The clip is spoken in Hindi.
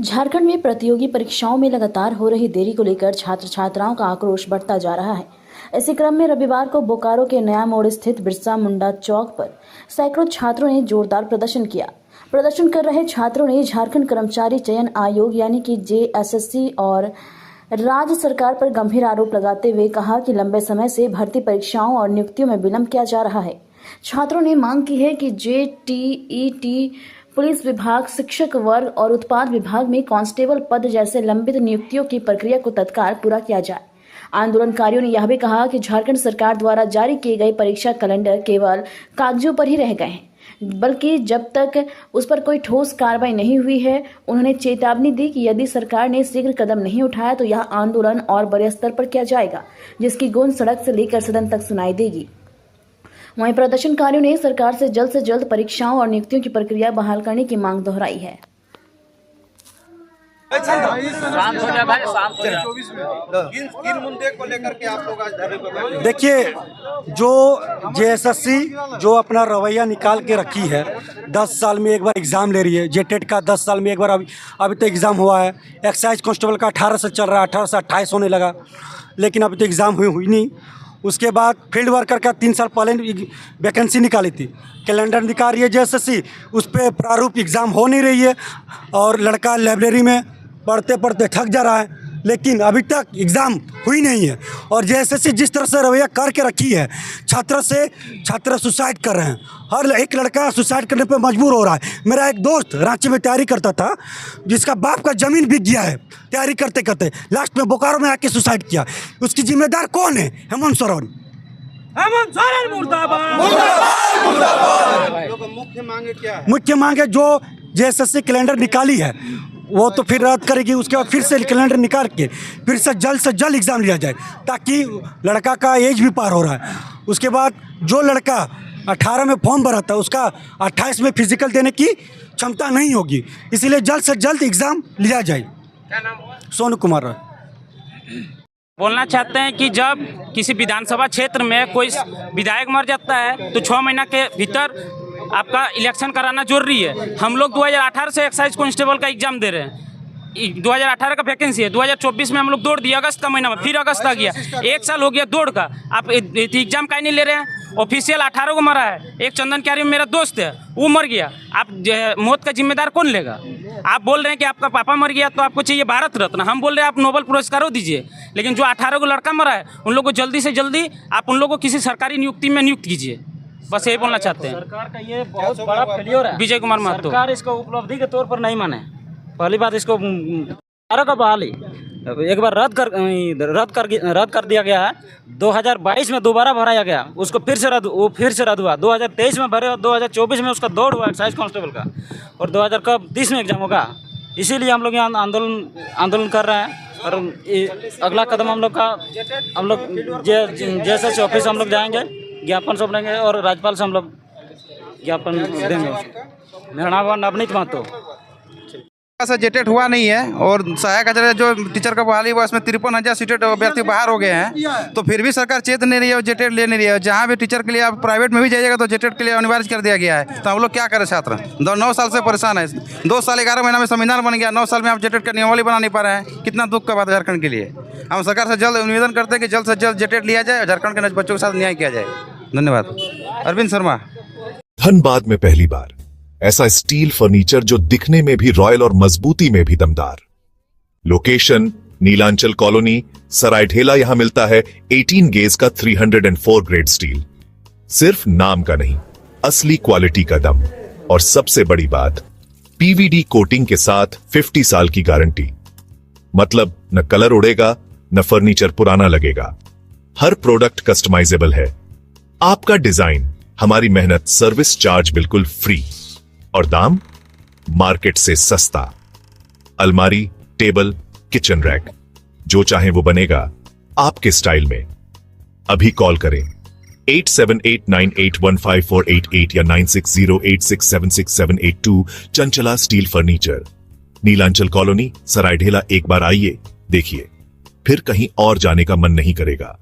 झारखंड में प्रतियोगी परीक्षाओं में लगातार हो रही देरी को लेकर छात्र छात्राओं का आक्रोश बढ़ता जा रहा है। इसी क्रम में रविवार को बोकारो के नया मोड़ स्थित बिरसा मुंडा चौक पर सैकड़ों छात्रों ने जोरदार प्रदर्शन किया। प्रदर्शन कर रहे छात्रों ने झारखंड कर्मचारी चयन आयोग यानी कि JSSC और राज्य सरकार पर गंभीर आरोप लगाते हुए कहा कि लंबे समय से भर्ती परीक्षाओं और नियुक्तियों में विलंब किया जा रहा है। छात्रों ने मांग की है कि JTET, पुलिस विभाग, शिक्षक वर्ग और उत्पाद विभाग में कांस्टेबल पद जैसे लंबित नियुक्तियों की प्रक्रिया को तत्काल पूरा किया जाए। आंदोलनकारियों ने यह भी कहा कि झारखंड सरकार द्वारा जारी किए गए परीक्षा कैलेंडर केवल कागजों पर ही रह गए हैं, बल्कि जब तक उस पर कोई ठोस कार्रवाई नहीं हुई है। उन्होंने चेतावनी दी कि यदि सरकार ने शीघ्र कदम नहीं उठाया तो यह आंदोलन और बड़े स्तर पर किया जाएगा, जिसकी गूंज सड़क से लेकर सदन तक सुनाई देगी। वहीं प्रदर्शनकारियों ने सरकार से जल्द परीक्षाओं और नियुक्तियों की प्रक्रिया बहाल करने की मांग दोहराई है। किन मुद्दे को लेकर के आप लोग आज धरने पर बैठे? देखिए, जो JSSC जो अपना रवैया निकाल के रखी है, 10 साल में एक बार एग्ज़ाम ले रही है। JTET का 10 साल में एक बार अभी तो एग्ज़ाम हुआ है। एक्साइज कांस्टेबल का 18 से चल रहा है, 18 से 28 होने लगा, लेकिन अभी तो एग्ज़ाम हुई नहीं। उसके बाद फील्ड वर्कर का 3 साल पहले वैकेंसी निकाली थी, कैलेंडर निकाल रही है JSSC, उस पर प्रारूप एग्ज़ाम हो नहीं रही है और लड़का लाइब्रेरी में पढ़ते पढ़ते थक जा रहा है, लेकिन अभी तक एग्ज़ाम हुई नहीं है। और JSSC जिस तरह से रवैया करके रखी है, छात्र सुसाइड कर रहे हैं। हर एक लड़का सुसाइड करने पे मजबूर हो रहा है। मेरा एक दोस्त रांची में तैयारी करता था, जिसका बाप का ज़मीन बिक गया है तैयारी करते करते, लास्ट में बोकारो में आके सुसाइड किया। उसकी जिम्मेदार कौन है? हेमंत सोरेन। मुख्य मांगे क्या है? मुख्य मांगे जो JSSC कैलेंडर निकाली है वो तो फिर रद्द करेगी। उसके बाद फिर से कैलेंडर निकाल के फिर से जल्द एग्ज़ाम लिया जाए, ताकि लड़का का एज भी पार हो रहा है। उसके बाद जो लड़का 18 में फॉर्म भरा था, उसका 28 में फिजिकल देने की क्षमता नहीं होगी, इसीलिए जल्द से जल्द एग्ज़ाम लिया जाए। क्या नाम हुआ? सोनू कुमार। बोलना चाहते हैं कि जब किसी विधानसभा क्षेत्र में कोई विधायक मर जाता है तो 6 महीना के भीतर आपका इलेक्शन कराना जरूरी है। हम लोग 2018 से एक्साइज कांस्टेबल का एग्जाम दे रहे हैं। 2018 का वैकेंसी है, 2024 में हम लोग दौड़ दिए अगस्त का महीना में, फिर अगस्त आ गया, 1 साल हो गया दौड़ का। आप एग्जाम काहे नहीं ले रहे हैं? ऑफिशियल 18 को मरा है। एक चंदन क्यारी में मेरा दोस्त है, वो मर गया। आप मौत का जिम्मेदार कौन लेगा? आप बोल रहे हैं कि आपका पापा मर गया तो आपको चाहिए भारत रत्न, हम बोल रहे हैं आप नोबेल पुरस्कारों दीजिए। लेकिन जो 18 को लड़का मरा है, उन लोग को जल्दी से जल्दी आप उन लोगों को किसी सरकारी नियुक्ति में नियुक्त कीजिए। बस यही बोलना चाहते हैं। सरकार का ये बहुत बड़ा फेलियर है। विजय कुमार महतो सरकार इसको उपलब्धि के तौर पर नहीं माने। पहली बात, इसको का बहाली एक बार रद्द कर दिया गया है। 2022 में दोबारा भराया गया, उसको फिर से रद्द हुआ। 2023 में भरे और 2024 में उसका दौड़ हुआ एक्साइज कांस्टेबल का, और 2030 में एग्जाम होगा। इसीलिए हम लोग यहाँ आंदोलन कर रहे हैं। और अगला कदम हम लोग JSSC ऑफिस हम लोग जाएंगे, ज्ञापन सब लेंगे और राज्यपाल से हम लोग ज्ञापन देंगे। मेरा नाम नवनीत महतो। JTET हुआ नहीं है और सहायक आचार्य जो टीचर का बहाली हुआ, इसमें 53,000 सीटें अभ्यर्थी बाहर हो गए हैं, तो फिर भी सरकार चेत नहीं रही है और JTET ले नहीं रही है। जहाँ भी टीचर के लिए आप प्राइवेट में भी जाइएगा तो JTET के लिए अनिवार्य कर दिया गया है। तो हम लोग क्या करें? छात्र 9 साल से परेशान है। 2 साल 11 महीना में संविधान बन गया, 9 साल में आप JTET का नियमावली बना नहीं पा रहे हैं। कितना दुख का बात है झारखंड के लिए। हम सरकार से जल्द निवेदन करते हैं कि जल्द से जल्द JTET लिया जाए और झारखंड के बच्चों के साथ न्याय किया जाए। धन्यवाद। अरविंद शर्मा। धनबाद में पहली बार ऐसा स्टील फर्नीचर जो दिखने में भी रॉयल और मजबूती में भी दमदार। Location Nilanchal colony, Saraidhela. यहां मिलता है 18 गेज का 304 ग्रेड स्टील। सिर्फ नाम का नहीं, असली क्वालिटी का दम। और सबसे बड़ी बात, PVD कोटिंग के साथ 50 साल की गारंटी। मतलब न कलर उड़ेगा, न फर्नीचर पुराना लगेगा। हर प्रोडक्ट कस्टमाइजेबल है। आपका डिजाइन, हमारी मेहनत, सर्विस चार्ज बिल्कुल फ्री। और दाम मार्केट से सस्ता। अलमारी, टेबल, किचन रैक, जो चाहे वो बनेगा आपके स्टाइल में। अभी कॉल करें 8789815488 या 9608676782। Chanchala steel furniture, Nilanchal colony, Saraidhela. एक बार आइए, देखिए, फिर कहीं और जाने का मन नहीं करेगा।